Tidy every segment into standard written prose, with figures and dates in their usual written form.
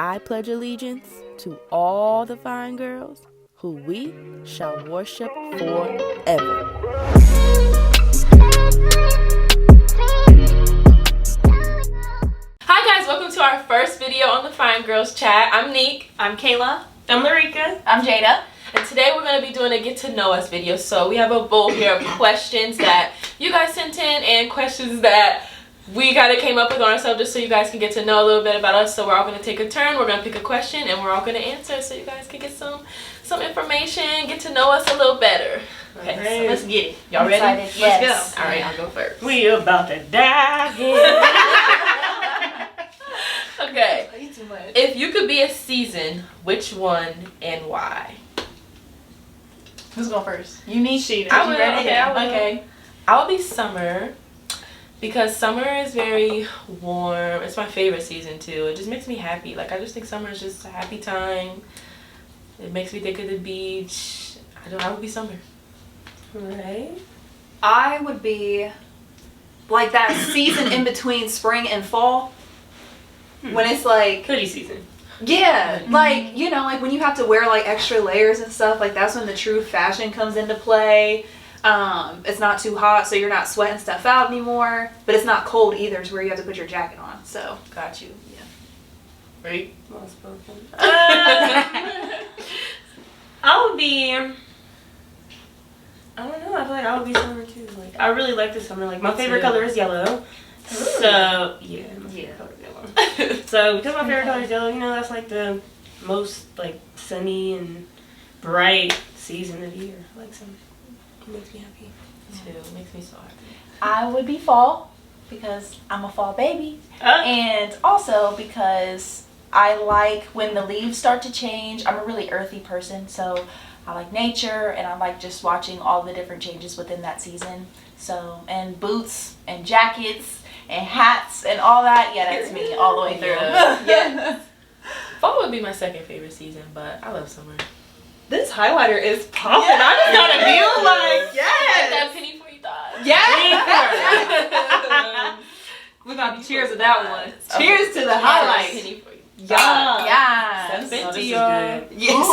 I pledge allegiance to all the fine girls who we shall worship forever. Hi guys, welcome to our first video on the Fine Girls chat. I'm Nique. I'm Kaylah. I'm Lericka. I'm Jada. And today we're going to be doing a get to know us video. So we have a bowl here of questions that you guys sent in and questions that we kind of came up with on ourselves just so you guys can get to know a little bit about us. So we're all going to take a turn. We're going to pick a question and we're all going to answer so you guys can get some information, get to know us a little better. Okay, so let's get it. Y'all ready? Excited. Yes. Let's go. All right, I'll go first. We about to dive in. Okay. If you could be a season, which one and why? Who's going first? You need she. I will. Ready? Okay, okay. I'll be summer because summer is very warm. It's my favorite season too. It just makes me happy. Like I just think summer is just a happy time. It makes me think of the beach. I would be summer. Right. I would be like that season in between spring and fall. When it's like hoodie season. Yeah, like, you know, like when you have to wear like extra layers and stuff, like that's when the true fashion comes into play. It's not too hot, so you're not sweating stuff out anymore, but it's not cold either to where you have to put your jacket on. So Got you. Yeah. Right? Well spoken. I would be, I don't know, I feel like I would be summer too. Like I really like the summer. Like my favorite color is yellow. So yeah, my favorite color is yellow. So because my favorite color is yellow, you know, that's like the most like sunny and bright season of the year. I like summer. It makes me happy. Too. It makes me so happy. I would be fall because I'm a fall baby, and also because I like when the leaves start to change. I'm a really earthy person, so I like nature and I like just watching all the different changes within that season. So, and boots and jackets and hats and all that, yeah, that's me all the way through. Yeah. Fall would be my second favorite season, but I love summer. this highlighter is popping. Yeah. I just got a feel like Like that penny for you thought. yeah. We're gonna cheers to that one. Cheers to the highlight. Penny for you. Yeah. Oh, this is good. Yes.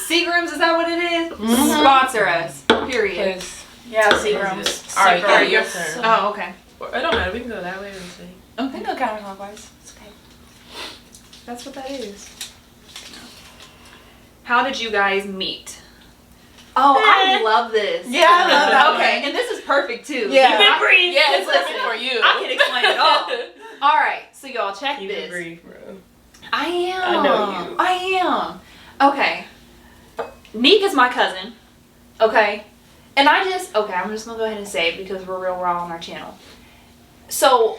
Seagrams, is that what it is? Sponsor us. Period. Yeah, Seagrams. All right, Are your you- turn. Oh, okay. It don't matter. We can go that way or this way. Okay, no counterclockwise. It's okay. That's what that is. How did you guys meet? Oh, I love this. Yeah, I love that Okay, one. and this is perfect too. Yeah. Keep it brief. Yeah, it's Listen, perfect for you. I can explain it all. All right, so y'all check Keep it this. brief, bro. I am. I know you. I am. Okay. Nique is my cousin. Okay. And I'm just gonna go ahead and say it because we're real raw on our channel. So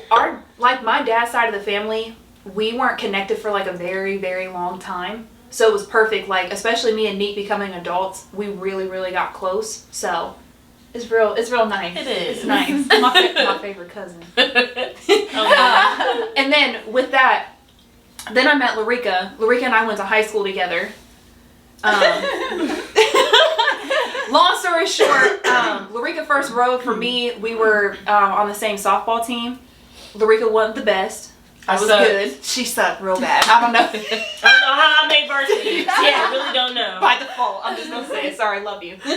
my dad's side of the family, we weren't connected for like a very, very long time. So it was perfect, like especially me and Nique becoming adults, we really, really got close. So it's real nice. It is. It's nice. My favorite cousin. And then with that, then I met Lericka. Lericka and I went to high school together. Long story short, Lericka first rode for me. We were on the same softball team. Lericka wasn't the best. I was good. She sucked real bad. I don't know. I don't know how I made varsity. Yeah. I really don't know. By default, I'm just gonna say it. Sorry, love you. But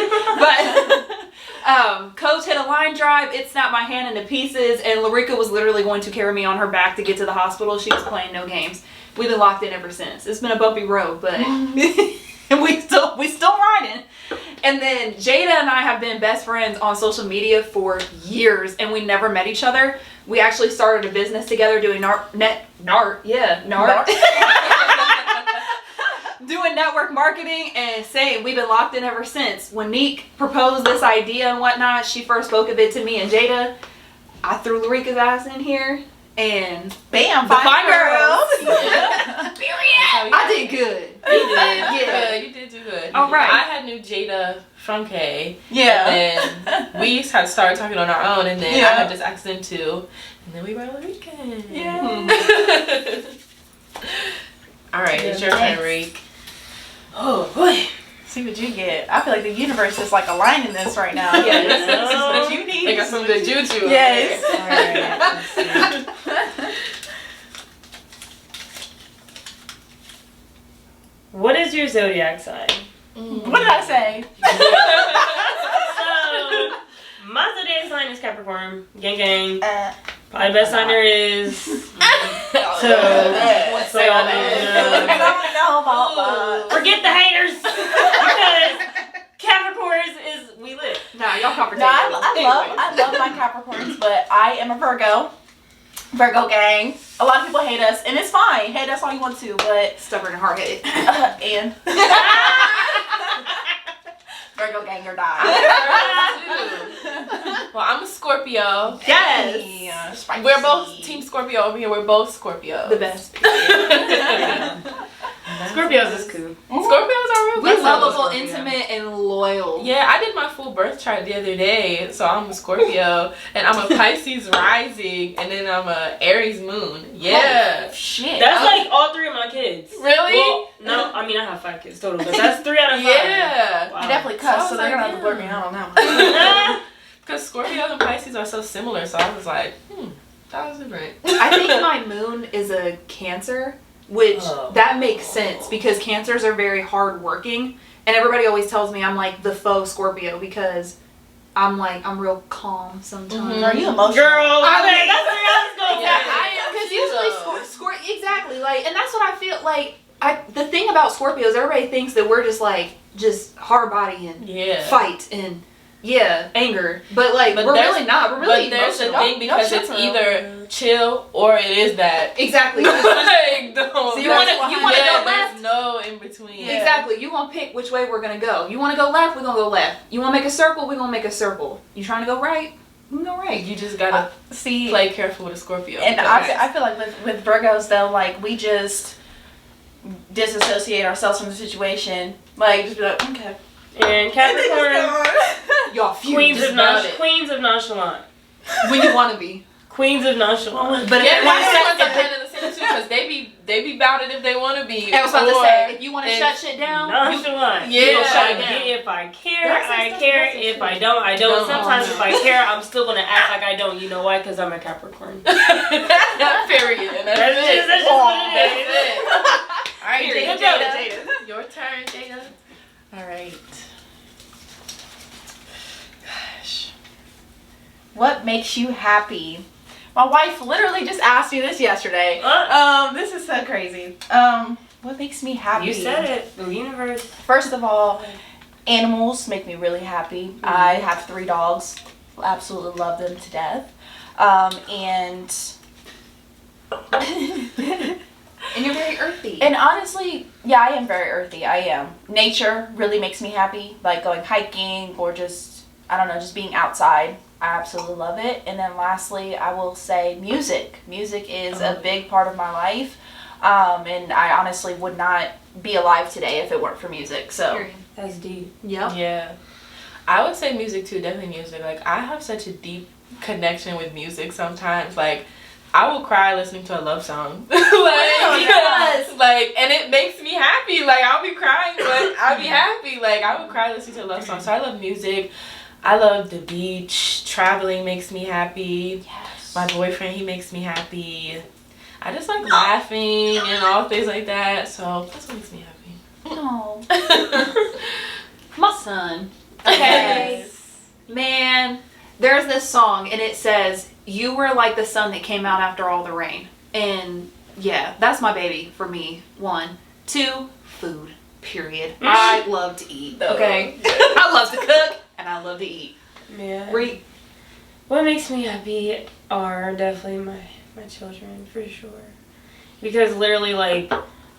coach hit a line drive. It snapped my hand into pieces, and Lericka was literally going to carry me on her back to get to the hospital. She was playing no games. We've been locked in ever since. It's been a bumpy road, but and we still riding. And then Jada and I have been best friends on social media for years, and we never met each other. We actually started a business together doing NART. Doing network marketing, and same, we've been locked in ever since. When Nique proposed this idea and whatnot, she first spoke of it to me and Jada. I threw Lericka's ass in here, and Bam, Fine Girls. Period. I did good. You did. Yeah. You did do good. All right. I had knew Jada from Kay. Yeah. And then we had started talking on our own, and then I Yeah. had just asked them to, and then we were Lericka. Yeah. All right, it's your turn, Reek. Oh boy. See what you get. I feel like the universe is like aligning this right now. Yeah, this is what you need. They got some good juju. Yes. Alright, let's see. What is your zodiac sign? What did I say? So, my zodiac sign is Capricorn. Gang, gang. Probably the best sign there is. Forget the haters. Because Capricorns is we live. Nah, y'all conversation. No, I love my Capricorns, but I am a Virgo. Virgo gang. A lot of people hate us, and it's fine. Hate us all you want to, but Stubborn and hard-headed. and Virgo gang or die. Well, I'm a Scorpio. Yes. We're both Team Scorpio over here. We're both Scorpio. The best. Scorpios is cool. Scorpios are real. We're good. lovable, intimate, and loyal. Yeah, I did my full birth chart the other day, so I'm a Scorpio, and I'm a Pisces rising, and then I'm a Aries moon. Yeah. Oh, shit. That's like all 3 of my kids. Really? Well, no, I mean I have 5 kids total, but that's 3 out of 5. Yeah. Wow. I definitely cuss, So so I they're was gonna have to like, blur me out on that one. Because Scorpios and Pisces are so similar, so I was like, that was different. I think my moon is a Cancer, which that makes sense because Cancers are very hardworking, and everybody always tells me I'm like the faux Scorpio because I'm real calm sometimes. Are you emotional? Girl, I okay, mean, that's where I was going. Yeah. I am because usually exactly like, and that's what I feel like. The thing about Scorpios, everybody thinks that we're just hard body and fight and anger, but we're really not. We're really but there's a emotional. thing because it's either chill or it is that. Exactly. Like, no, So you want to go left. There's no in between. Yeah. Exactly. You want to pick which way we're gonna go. You want to go left, we're gonna go left. You want to make a circle, we're gonna make a circle. You trying to go right, we can go right. You just gotta play careful with a Scorpio. And I feel like with Virgos though, like we just disassociate ourselves from the situation. Like just be like, okay. And Capricorn, Y'all queens of nonchalant. when you want to be. Queens of nonchalant. But if yeah, they want to ones are set, kind of the same too, because they be about it if they want to be. I was about to say, if you want to shut shit down, Nonchalant. Yeah. You shut I it down. if I care, I care. If I don't, I don't. Sometimes if I care, I'm still gonna act like I don't. You know why? Because I'm a Capricorn. Period. That's That's just what it is. All right, Period. Jada. Your turn, Jada. All right. Gosh. What makes you happy? My wife literally just asked me this yesterday. This is so crazy. What makes me happy? You said it. The universe. First of all, animals make me really happy. Mm-hmm. I have 3 dogs. Absolutely love them to death. And and you're very earthy. And honestly, yeah, I am very earthy. I am. Nature really makes me happy. Like going hiking or just, I don't know, just being outside. I absolutely love it. And then lastly, I will say music. Music is a big part of my life. And I honestly would not be alive today if it weren't for music. So That's deep. Yep. Yeah. I would say music too, definitely music. Like, I have such a deep connection with music sometimes. Like, I will cry listening to a love song. Like, and it makes me happy. Like, I'll be crying, but I'll be happy. Like, I would cry listening to a love song. So I love music. I love the beach. Traveling makes me happy. yes. My boyfriend, he makes me happy. I just like laughing and all things like that. So that's what makes me happy. No. My son. Okay. Yes. Man, there's this song and it says, "You were like the sun that came out after all the rain." And yeah, that's my baby for me. 1. 2, food. Period. I love to eat. Okay. I love to cook and I love to eat. Yeah. What makes me happy are definitely my children, for sure. Because literally, like,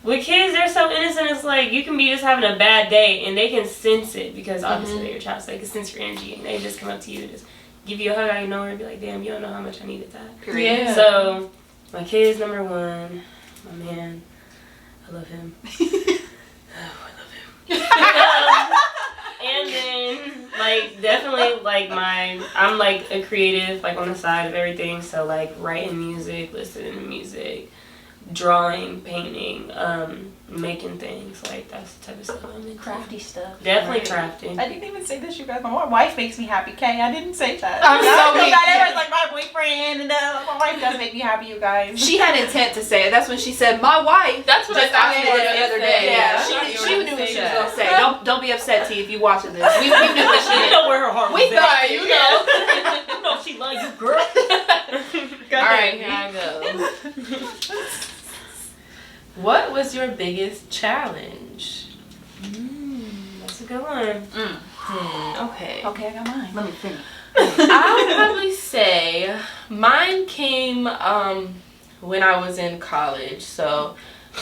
with kids, they're so innocent. It's like, you can be just having a bad day, and they can sense it, because obviously they're your child, so they can sense your energy, and they just come up to you and just give you a hug out of nowhere and be like, damn, you don't know how much I needed that. Period. Yeah. So, my kid's number 1. My man, I love him. And then, like, definitely, like, I'm, like, a creative, like, on the side of everything, so, like, writing music, listening to music, drawing, painting, making things. Like, that's the type of stuff I'm into. Crafty stuff. Definitely crafting. I didn't even say this, you guys. My wife makes me happy, Kay. I didn't say that. I'm so weak. Everyone's like my boyfriend, and my wife does make me happy, you guys. She had intent to say it. That's when she said, "My wife." That's what just I asked me thought the other day. Yeah, She knew what she was gonna say. Don't be upset, T, if you watching this. We knew what she You did. know where her heart was We thought at. you know. You know she loves you, girl. Alright, here I go. What was your biggest challenge? That's a good one. Okay. Okay, I got mine. Let me finish. I would probably say mine came when I was in college. So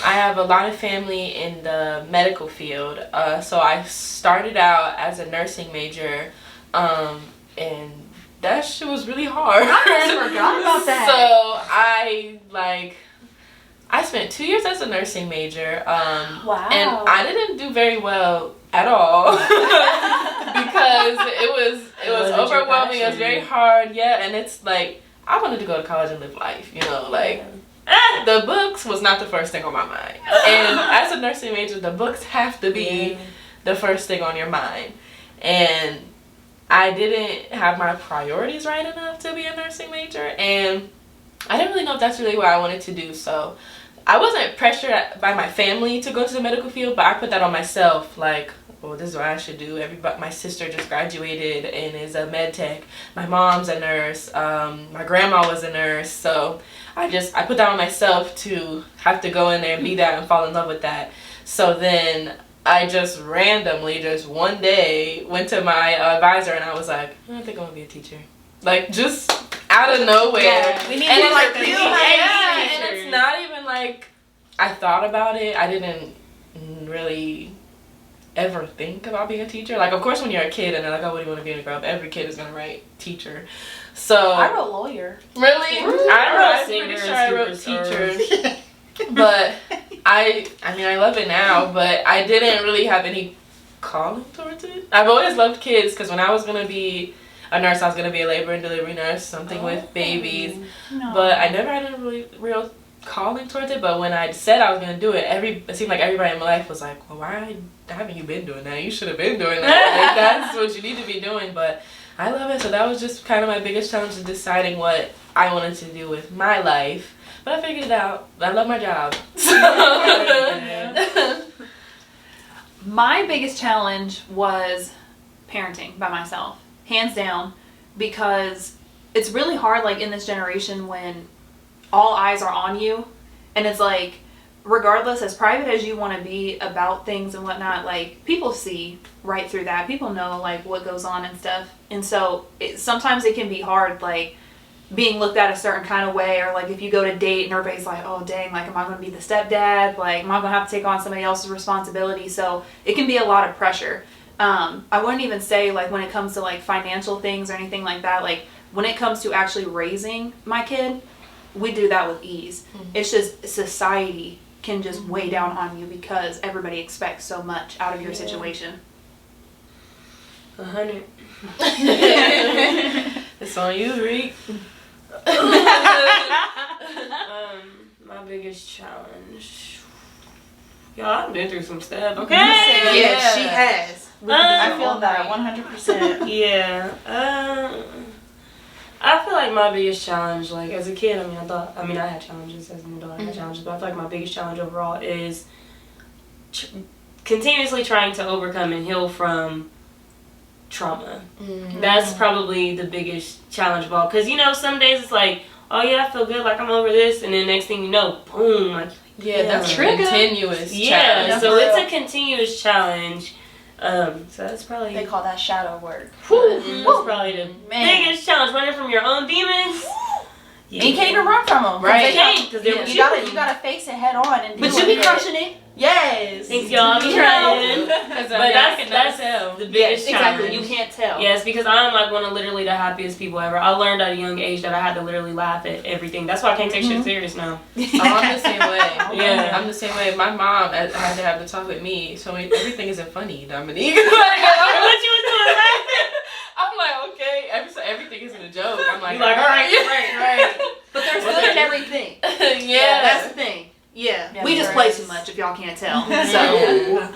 I have a lot of family in the medical field. So I started out as a nursing major, and that shit was really hard. I forgot about that. So I spent 2 years as a nursing major. Wow. And I didn't do very well at all because it was overwhelming. It was very hard. Yeah, and it's like I wanted to go to college and live life. You know, like the books was not the first thing on my mind. And as a nursing major, the books have to be the first thing on your mind. And I didn't have my priorities right enough to be a nursing major, and I didn't really know if that's really what I wanted to do. So I wasn't pressured by my family to go to the medical field, but I put that on myself. Like, well, this is what I should do. My sister just graduated and is a med tech. My mom's a nurse. My grandma was a nurse. So I put that on myself to have to go in there and be that and fall in love with that. So then I just randomly, just one day, went to my advisor and I was like, I think I want to be a teacher. Like, just out of nowhere. Yeah, we need and more it's like like, you. and it's not even like I thought about it. I didn't really ever think about being a teacher. Like, of course, when you're a kid and they're like, oh, what do you want to be when you grow up? Every kid is going to write teacher. So I wrote lawyer. Really? I'm pretty sure I wrote superstar. teacher. But I mean, I love it now, but I didn't really have any calling towards it. I've always loved kids because when I was going to be a nurse, I was going to be a labor and delivery nurse, something with babies. No. But I never had a really real calling towards it. But when I said I was going to do it, it seemed like everybody in my life was like, well, why haven't you been doing that? You should have been doing that. Like, that's what you need to be doing. But I love it. So that was just kind of my biggest challenge, is deciding what I wanted to do with my life. But I figured it out. I love my job. My biggest challenge was parenting by myself, hands down, because it's really hard, like, in this generation when all eyes are on you, and it's like, regardless, as private as you want to be about things and whatnot, like, people see right through that. People know, like, what goes on and stuff. And so sometimes it can be hard, like, being looked at a certain kind of way, or like if you go to date and everybody's like, oh dang, like, am I going to be the stepdad? Like, am I going to have to take on somebody else's responsibility? So it can be a lot of pressure. I wouldn't even say, like, when it comes to, like, financial things or anything like that, like, when it comes to actually raising my kid, we do that with ease. Mm-hmm. It's just society can just weigh down on you because everybody expects so much out of your situation. 100. It's on you, Reek. My biggest challenge. Y'all, I've been through some stuff. Okay. Yeah, she has. I feel that 100%. Yeah. I feel like my biggest challenge, like, as a kid, I had challenges as an adult. I had challenges, but I feel like my biggest challenge overall is continuously trying to overcome and heal from trauma. Mm-hmm. That's probably the biggest challenge of all. Because, you know, some days it's like, oh yeah, I feel good, like I'm over this, and then next thing you know, boom. Like, that's a continuous challenge. Yeah, so it's a continuous challenge. So that's probably... They call that shadow work. That's probably the biggest challenge, running from your own demons. Yeah. And you can't even run from them, right? Because they're you gotta face it head on and do But you be crushing it. Yes. Thanks, y'all. Be trying. But that's the biggest challenge. Exactly. You can't tell. Yes, because I'm like one of literally the happiest people ever. I learned at a young age that I had to literally laugh at everything. That's why I can't take shit serious now. I'm the same way. Yeah, I'm the same way. My mom had to have the talk with me, so everything isn't funny, Dominique. What you was doing laughing? I'm like, okay, everything isn't a joke. I'm like, all right. But there's good in everything. Yeah, that's the thing. Yeah, Yeah, we just there play is. too much if y'all can't tell. So,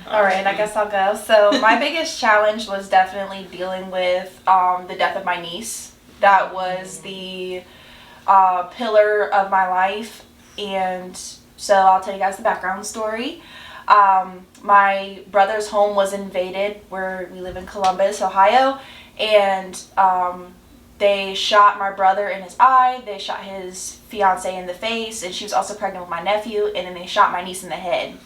All right, and I guess I'll go. So my biggest challenge was definitely dealing with the death of my niece. That was the pillar of my life, and so I'll tell you guys the background story. My brother's home was invaded, where we live in Columbus, Ohio, and they shot my brother in his eye, they shot his fiance in the face, and she was also pregnant with my nephew, and then they shot my niece in the head.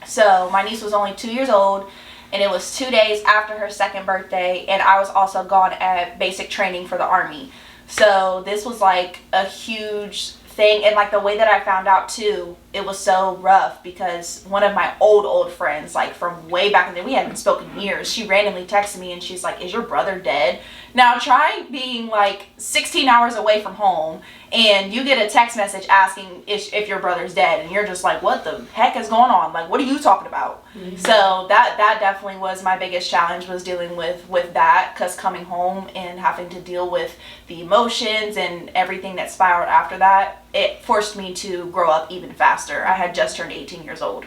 So my niece was only 2 years old, and it was 2 days after her second birthday, and I was also gone at basic training for the Army. So this was like a huge thing, and like the way that I found out too, it was so rough because one of my old friends, like from way back in the day, we hadn't spoken in years, she randomly texted me and she's like, "Is your brother dead?" Now try being like 16 hours away from home and you get a text message asking if your brother's dead, and you're just like, what the heck is going on? Like, what are you talking about? Mm-hmm. So that definitely was my biggest challenge, was dealing with that, because coming home and having to deal with the emotions and everything that spiraled after that, it forced me to grow up even faster. I had just turned 18 years old.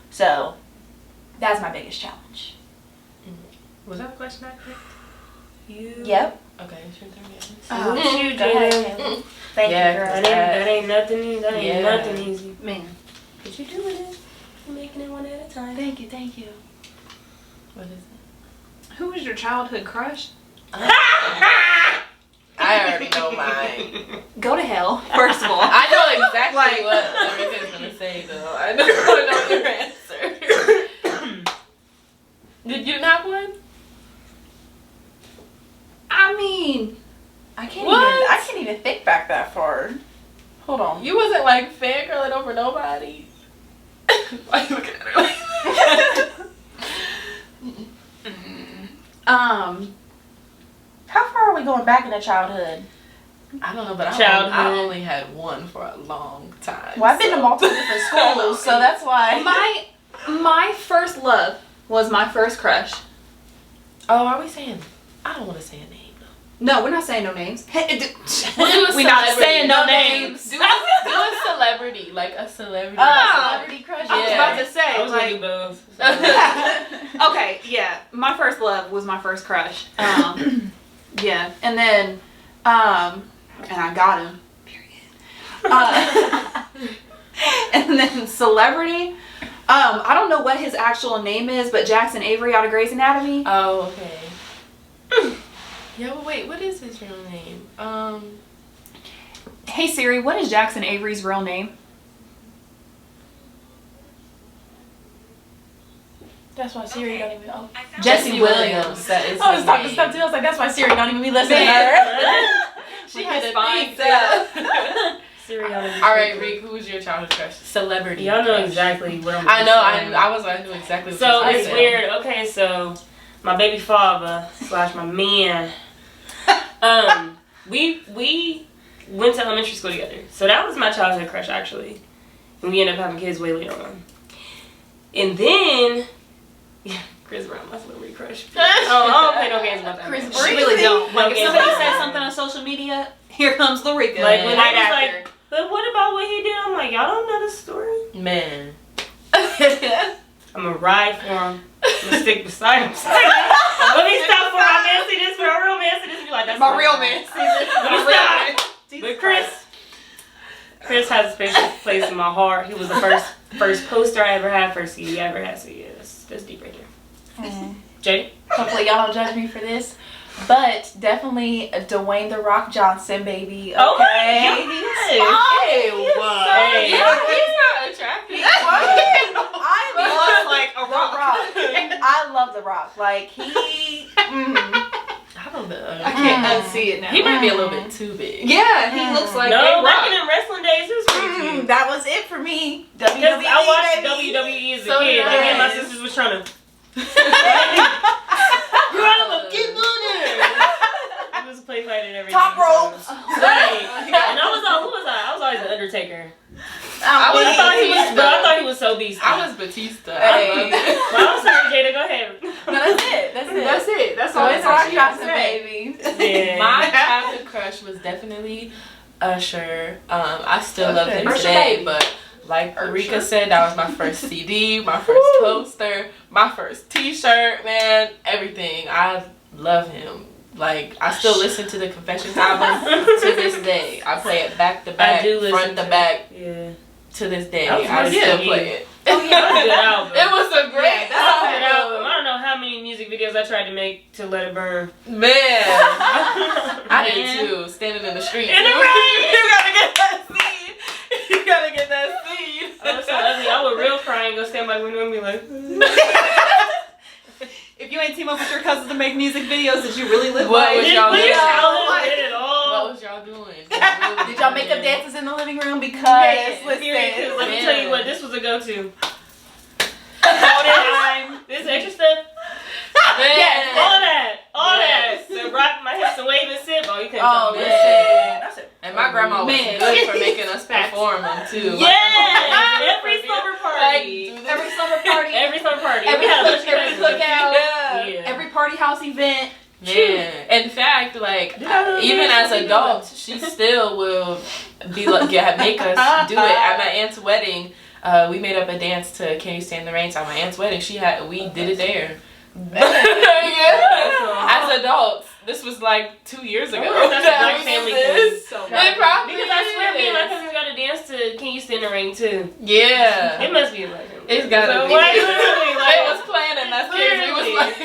So that's my biggest challenge. Was that a question I picked? You? Yep. Okay, it's your turn. Oh, you Go ahead, did. Kaylah. Thank Yeah, you, girl. That ain't nothing easy. That ain't Yeah. nothing easy. man. But you doing it. You're making it one at a time. Thank you. What is it? Who was your childhood crush? I already know mine. Go to hell, first of all. I know exactly Like- what Lericka's gonna say, though. I know your answer. Did you not one? I mean, I can't What? even think back that far. Hold on. You wasn't like fangirling over nobody? Why you looking at her like How far are we going back into childhood? I don't know, but I Childhood. only had one for a long time. Well, I've been to multiple different schools, so that's why. my first love was my first crush. Oh, are we saying? I don't want to say a name. No, we're not saying no names. We'll do a We're not celebrity. saying no names. Do a celebrity, like a celebrity. Celebrity crush. I was about to say, I was gonna do like, both. okay, yeah. My first love was my first crush. Yeah, and then, and I got him. Period. And then celebrity. I don't know what his actual name is, but Jackson Avery out of Grey's Anatomy. Oh, okay. Yeah, but wait, what is his real name? Hey Siri, what is Jackson Avery's real name? That's why Siri don't even know. Jesse Williams. That is I was his talking name. stuff too. I was like, that's why Siri don't even be listening to her. She had a Fine. thing set Seriana. All right, Reek, who's your childhood crush? Celebrity. Y'all know crush. exactly what I'm I know. saying. I knew exactly. What So you was it's saying. weird. Okay, so my baby father / my man. We went to elementary school together. So that was my childhood crush actually. And we ended up having kids way later on. And then Chris Brown, my celebrity crush. I don't play no games about that. Chris man. Brown. She really don't. Like, if Okay. somebody says something on social media, here comes Lericka. Like when right they was after. like, but what about what he did? I'm like, y'all don't know the story. Man. I'm gonna ride for him. I'm gonna stick beside him. Let me stop for my man. See this for a real man. See this. Be like, that's My real man. Let me stop. But Chris has a special place in my heart. He was the first poster I ever had, first CD I ever had. So yeah, that's deep right there. Jay? Hopefully y'all don't judge me for this, but definitely Dwayne The Rock Johnson, baby. Okay. Oh, He's yes. fine. Hey, He is what? so Hey. good. He's not attractive. I love like a The Rock. I love The Rock. Like he. I don't know. I can't unsee it now. He might be a little bit too big. Yeah, he looks like No, A-Rock. back in the wrestling days, it was pretty cute. That was it for me. Because WWE, I watched baby. WWE as a So kid. did Like, me and my I. sisters was trying to. It was a play fight and everything. Top ropes. Right. And I was who was I? I was always the Undertaker. I But I Batista. thought he was so beasty. I was Batista. Hey. I loved it. Well, I'm sorry, Jada. Go ahead. No, that's it. That's it. That's it. That's all. Dwayne The Rock Johnson, baby. Yeah. My childhood crush was definitely Usher. I still love him Usher today, baby. but like Lericka said, that was my first CD, my first poster, my first T-shirt, man, everything. I love him. Like, I still listen to the Confessions album to this day. I play it back to back, front to back. Yeah. To this day, I still play it. Oh yeah, that was a good album. It was a great album. I don't know how many music videos I tried to make to Let It Burn. Man, I did too. Standing in the street. In the rain. You gotta get that seed. You gotta get that seed. I was so ugly. I would real cry and go stand by the window and be like. If you ain't team up with your cousins to make music videos, did you really live What life? was y'all doing? What was y'all doing? Did y'all make up dances in the living room? Because let me tell you what, this was a go-to. All that, this extra stuff. Yes, all that. So rock my hips and wave and sip. Oh, you couldn't tell me. Listen. And my grandma was good for making us perform them too. Yeah, every summer party. Every summer party. Every summer party. Every cookout. Yeah. Every party house event. Yeah. In fact, like even as adults, she still will be like make us do it. At my aunt's wedding, we made up a dance to "Can You Stand the Rain?" So at my aunt's wedding, we did it there. As adults, this was like 2 years ago. That's a black family thing. So probably because I swear me and my cousins got to dance to "Can You Stand the Rain" too. Yeah. It must be a black family. It's gotta be. Like, It was playing and that's kids. We was like,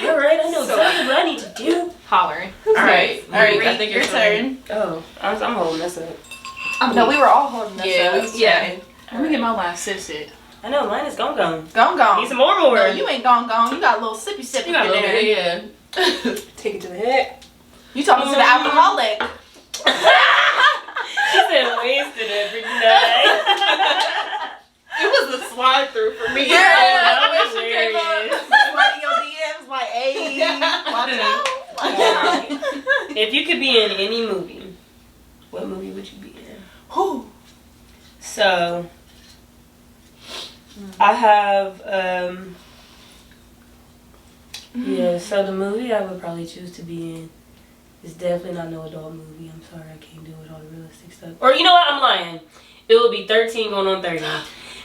all right, I know exactly what I need to do. Hollering. All right, I think your turn. Oh, I'm holding this up. No, we were all holding this up. Yeah. Let me get my last sip. I know, mine is gone. Gone. Need some more. No, you ain't gone. You got a little sippy sip in there. Yeah. Take it to the head. You talking to the alcoholic. She said wasted every night. It was a slide through for me. Yeah, that was hilarious. Somebody your DMs like, hey, watch out. If you could be in any movie, what movie would you be in? Who? So, I have, yeah, so the movie I would probably choose to be in is definitely not no adult movie. I'm sorry, I can't do it, all the realistic stuff. Or, you know what, I'm lying. It would be 13 going on 30.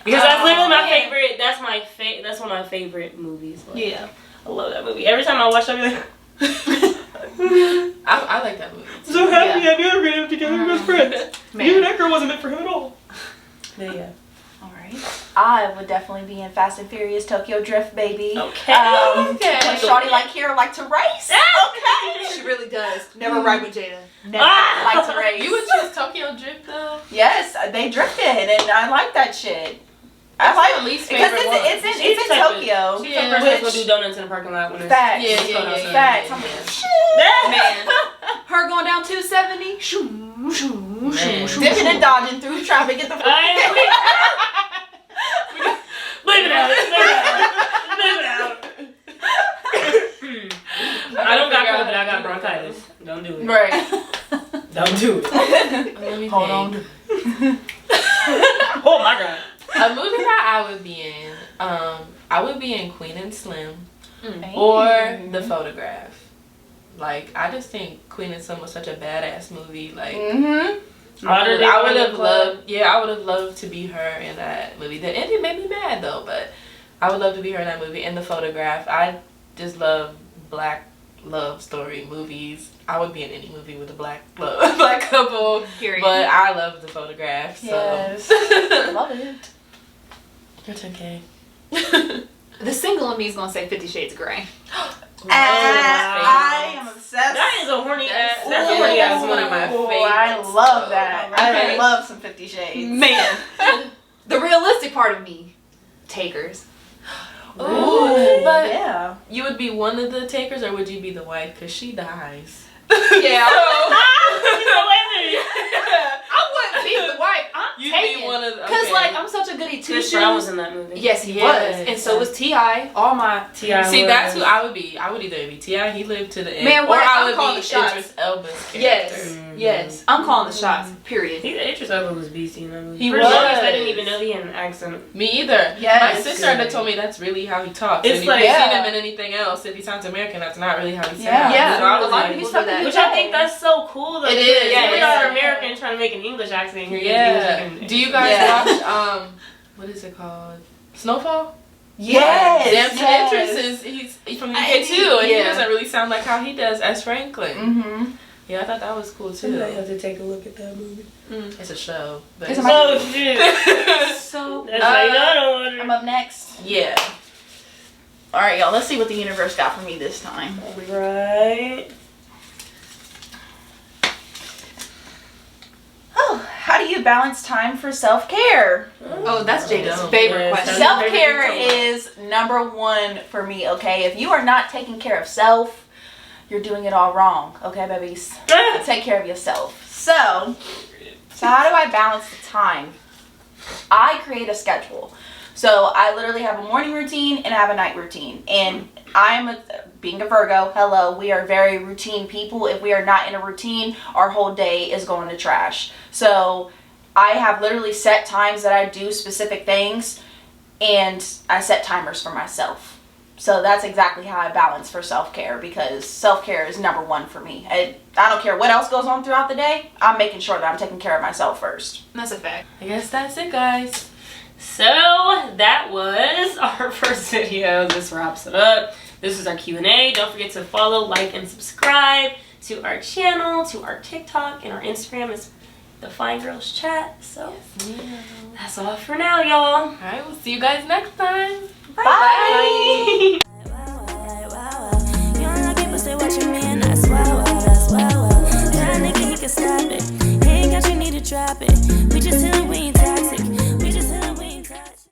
Because that's literally my favorite, that's one of my favorite movies. Like, Yeah. I love that movie. Every time I watch it, I'm like, I like that movie. so happy I never got together with best friends. Even that girl wasn't meant for him at all. But yeah. Alright. I would definitely be in Fast and Furious Tokyo Drift, baby. Okay. When Shawty like Kira like to race. Okay. She really does. Never ride with Jada. Never like to race. You would choose Tokyo Drift though? Yes, they drifted and I like that shit. I like my least because favorite one. it's in Tokyo. She's the person that's gonna do donuts in the parking lot when it's Facts. Yeah. Facts. I'm like, shit. Man. Her going down 270. Shoom, shoom, shoom, shoom. Dipping and dodging through traffic. Get the fuck. Leave it out. I don't got COVID, I got bronchitis. Don't do it. Right. Don't do it. Let me Hold think. on. Oh my god. A movie that I would be in, I would be in Queen and Slim Hey. or The Photograph. Like, I just think Queen and Slim was such a badass movie. Like, I would have loved to be her in that movie. The ending made me mad though, but I would love to be her in that movie. In The Photograph, I just love black love story movies. I would be in any movie with a black couple. Period. But I love The Photograph. So. Yes. Love it. It's okay. The single in me is gonna say 50 Shades of Grey. I am obsessed. That is a horny ass. That's That's a horny ass one of my movie. favorites. I love that. Okay. I love some 50 Shades. Man. The realistic part of me. Takers. Ooh, but yeah. you would be one of the takers, or would you be the wife? Because she dies. Yeah. So, wait a minute. I wouldn't be the wife. I'm You'd taking. be one of the. Because, like, I'm such a goody two Chris shoes. Brown was in that movie. Yes, he Yes. was, and so was T.I. All my T.I. See, that's who was. I would be. I would either be T.I. He lived to the end, Man, or what? I I'm would calling be the shots. Idris Elba's character. yes, yes. I'm calling the shots. Period. Idris Elba was beastie in that movie. He For the longest, was. I didn't even know he had an accent. Me either. Yes. My sister had told me that's really how he talks. It's and like- if you've Yeah. seen him in anything else, if he sounds American, that's not really how he sounds. Yeah. So I was A lot of like, people stuff do that. Which I think that's so cool though. It because is, Yeah, it we are is. American trying to make an English accent here. yeah. Do you guys Yeah. watch what is it called? Snowfall? Yes. Damson yes. Idris he's from the UK too, and he yeah. doesn't really sound like how he does as Franklin. Mm-hmm. Yeah, I thought that was cool too. Somebody have to take a look at that movie. It's a show. But It's a Oh shit! So That's how you know I don't want I'm her. up next. yeah. All right, y'all. Let's see what the universe got for me this time. Right. Oh, how do you balance time for self-care? Oh, that's Jada's No. favorite Yes, question. that's- Self-care is number one for me, okay? If you are not taking care of self, you're doing it all wrong, okay, babies? Take care of yourself. So how do I balance the time? I create a schedule. So I literally have a morning routine and I have a night routine. And being a Virgo, hello, we are very routine people. If we are not in a routine, our whole day is going to trash. So I have literally set times that I do specific things, and I set timers for myself. So that's exactly how I balance for self-care, because self-care is number one for me. I don't care what else goes on throughout the day. I'm making sure that I'm taking care of myself first. That's a fact. I guess that's it, guys. So that was our first video. This wraps it up. This is our Q&A. Don't forget to follow, like, and subscribe to our channel, to our TikTok, and our Instagram is the Fine Girlz Chat. So that's all for now, y'all. All right, we'll see you guys next time. Bye. Bye.